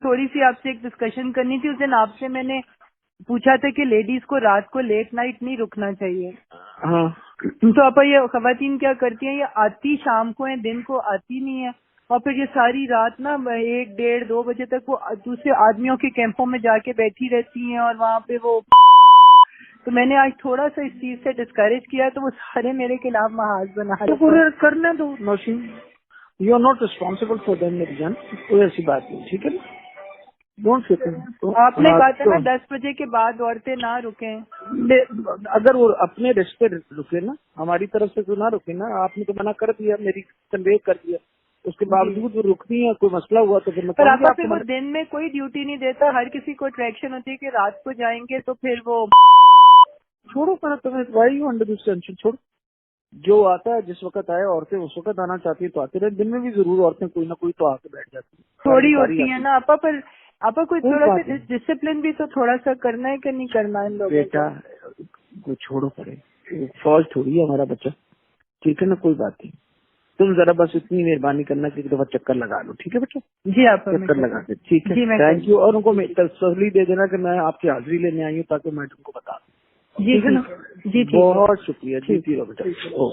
थोड़ी सी आपसे एक डिस्कशन करनी थी। उस दिन आपसे मैंने पूछा था कि लेडीज को रात को लेट नाइट नहीं रुकना चाहिए। हाँ, तो आप ये खवातीन क्या करती हैं, ये आती शाम को है, दिन को आती नहीं है, और फिर ये सारी रात ना 1, 1:30, 2 बजे तक वो दूसरे आदमियों के कैंपों में जाके बैठी रहती हैं और वहाँ पे वो। तो मैंने आज थोड़ा सा इस चीज से डिस्करेज किया, तो वो सारे मेरे खिलाफ महाज बना तो रहे हैं। पूरे करने दो Nausheen, you are not responsible for them मेरी जान, कोई ऐसी बात नहीं, ठीक है ना। डोंट फिट इन तो आपने हाँ कहा था ना तो 10 बजे के बाद औरतें ना रुकें। अगर वो अपने रिस्क पे रुके ना, हमारी तरफ से तो ना रुके ना, आपने तो मना कर दिया, मेरी कन्वे कर दिया, उसके जी, बावजूद वो रुकती है, कोई मसला हुआ तो फिर मैं पर कहूँगी आपा फिर आपको वो मना। दिन में कोई ड्यूटी नहीं देता, हर किसी को अट्रैक्शन होती है कि रात को जाएंगे तो फिर वो। छोड़ो पर तुम्हें, why you under this tension, छोड़ो। जो आता है जिस वक्त आए, औरतें उस वक्त आना चाहती है तो आती रहे, दिन में भी जरूर औरतें कोई ना कोई तो आके बैठ जाती है, सारी थोड़ी बारी होती है आती है, ना आपा, पर आपा कोई कोई थोड़ा सा बात नहीं डिसिप्लिन भी तो थोड़ा सा करना है कि नहीं करना इन लोगों को। बेटा, को छोड़ो परे, फौज थोड़ी है हमारा बच्चा, ठीक है ना, कोई बात नहीं। तुम जरा बस इतनी मेहरबानी करना कि एक दफा चक्कर लगा लो, ठीक है बेटा, जी आपा, मैं चक्कर कर लगा लूँ। दे, ठीक है, जी मैं कर थैंक लूँ। यू। और उनको तसल्ली दे देना कि मैं आपकी हाजिरी लेने आई हूँ ताकि मैं तुमको बता दूं, जी ठीक है ना। ठीक है, जी ठीक है, बहुत शुक्रिया, ठीक जीती रहो ठीक है। बेटा।